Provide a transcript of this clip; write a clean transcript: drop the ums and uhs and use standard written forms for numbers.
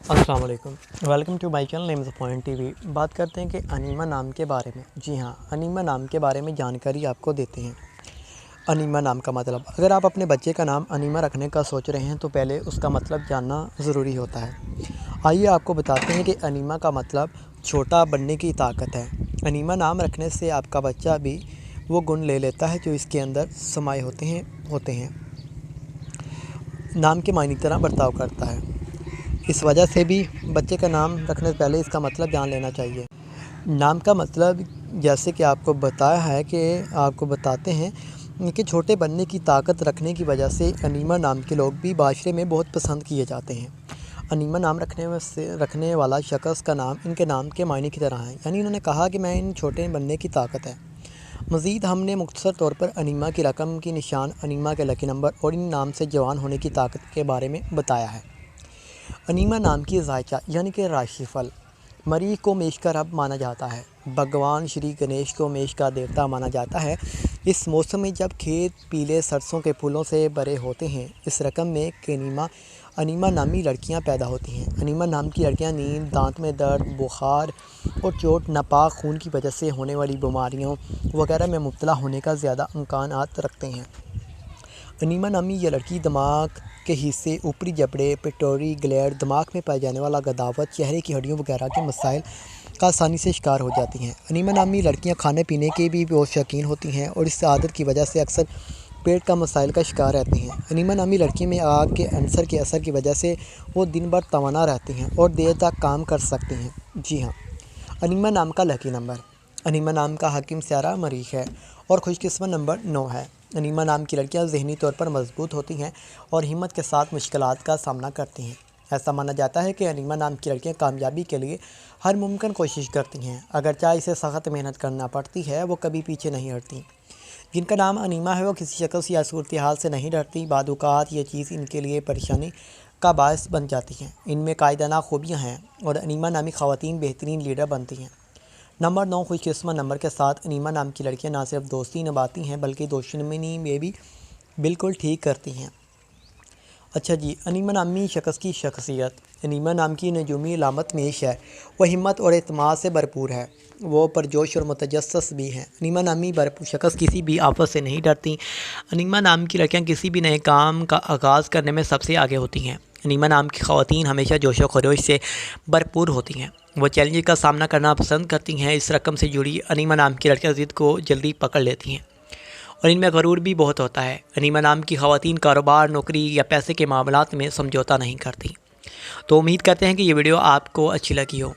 السلام علیکم، welcome to my channel name is point T V. بات کرتے ہیں کہ انیمہ نام کے بارے میں۔ جی ہاں، انیمہ نام کے بارے میں جانکاری آپ کو دیتے ہیں۔ انیمہ نام کا مطلب، اگر آپ اپنے بچے کا نام انیمہ رکھنے کا سوچ رہے ہیں تو پہلے اس کا مطلب جاننا ضروری ہوتا ہے۔ آئیے آپ کو بتاتے ہیں کہ انیمہ کا مطلب چھوٹا بننے کی طاقت ہے۔ انیمہ نام رکھنے سے آپ کا بچہ بھی وہ گن لے لیتا ہے جو اس کے اندر سمائے ہوتے ہیں۔ نام کے معنی طرح برتاؤ کرتا ہے۔ اس وجہ سے بھی بچے کا نام رکھنے سے پہلے اس کا مطلب جان لینا چاہیے۔ نام کا مطلب جیسے کہ آپ کو بتایا ہے کہ آپ کو بتاتے ہیں کہ چھوٹے بننے کی طاقت رکھنے کی وجہ سے انیمہ نام کے لوگ بھی معاشرے میں بہت پسند کیے جاتے ہیں۔ انیمہ نام رکھنے والا شخص کا نام ان کے نام کے معنی کی طرح ہے، یعنی انہوں نے کہا کہ میں ان چھوٹے بننے کی طاقت ہے۔ مزید ہم نے مختصر طور پر انیمہ کی رقم کی نشان، انیمہ کے لکی نمبر اور ان نام سے جوان ہونے کی طاقت کے بارے میں بتایا ہے۔ انیمہ نام کی ذائقہ یعنی کہ راشی پھل، مریخ کو میش کا رب مانا جاتا ہے۔ بھگوان شری گنیش کو میش کا دیوتا مانا جاتا ہے۔ اس موسم میں جب کھیت پیلے سرسوں کے پھولوں سے بھرے ہوتے ہیں، اس رقم میں انیمہ نامی لڑکیاں پیدا ہوتی ہیں۔ انیمہ نام کی لڑکیاں نیند، دانت میں درد، بخار اور چوٹ، ناپاک خون کی وجہ سے ہونے والی بیماریوں وغیرہ میں مبتلا ہونے کا زیادہ امکانات رکھتے ہیں۔ انیمہ نامی یہ لڑکی دماغ کے حصے، اوپری جبڑے، پیٹوری گلینڈ، دماغ میں پائے جانے والا غداوت، چہرے کی ہڈیوں وغیرہ کے مسائل کا آسانی سے شکار ہو جاتی ہیں۔ انیمہ نامی لڑکیاں کھانے پینے کے بھی بہت شوقین ہوتی ہیں اور اس عادت کی وجہ سے اکثر پیٹ کا مسائل کا شکار رہتی ہیں۔ انیمہ نامی لڑکی میں آگ کے عنصر کے اثر کی وجہ سے وہ دن بھر توانا رہتی ہیں اور دیر تک کام کر سکتی ہیں۔ جی ہاں، انیمہ نام کا لکی نمبر، انیمہ نام کا حاکم سیارہ مریخ ہے اور خوش قسمت نمبر 9 ہے۔ انیمہ نام کی لڑکیاں ذہنی طور پر مضبوط ہوتی ہیں اور ہمت کے ساتھ مشکلات کا سامنا کرتی ہیں۔ ایسا مانا جاتا ہے کہ انیمہ نام کی لڑکیاں کامیابی کے لیے ہر ممکن کوشش کرتی ہیں، اگرچہ اسے سخت محنت کرنا پڑتی ہے، وہ کبھی پیچھے نہیں ہٹتی۔ جن کا نام انیمہ ہے وہ کسی شخص یا صورتحال سے نہیں ڈرتی، بعض اوقات یہ چیز ان کے لیے پریشانی کا باعث بن جاتی ہے۔ ان میں قائدانہ خوبیاں ہیں اور انیمہ نامی خواتین بہترین لیڈر بنتی ہیں۔ نمبر 9 خوش قسمت نمبر کے ساتھ انیمہ نام کی لڑکیاں نہ صرف دوستی نبھاتی ہیں بلکہ دشمنی میں بھی بالکل ٹھیک کرتی ہیں۔ اچھا جی، انیمہ نامی شخص کی شخصیت۔ انیمہ نام کی نجومی علامت میش ہے۔ وہ ہمت اور اعتماد سے بھرپور ہے۔ وہ پرجوش اور متجسس بھی ہیں۔ انیمہ نامی شخص کسی بھی آفت سے نہیں ڈرتی۔ انیمہ نام کی لڑکیاں کسی بھی نئے کام کا آغاز کرنے میں سب سے آگے ہوتی ہیں۔ انیمہ نام کی خواتین ہمیشہ جوش و خروش سے بھرپور ہوتی ہیں۔ وہ چیلنج کا سامنا کرنا پسند کرتی ہیں۔ اس رقم سے جڑی انیمہ نام کی لڑکیاں ضد کو جلدی پکڑ لیتی ہیں اور ان میں غرور بھی بہت ہوتا ہے۔ انیمہ نام کی خواتین کاروبار، نوکری یا پیسے کے معاملات میں سمجھوتا نہیں کرتی۔ تو امید کرتے ہیں کہ یہ ویڈیو آپ کو اچھی لگی ہو۔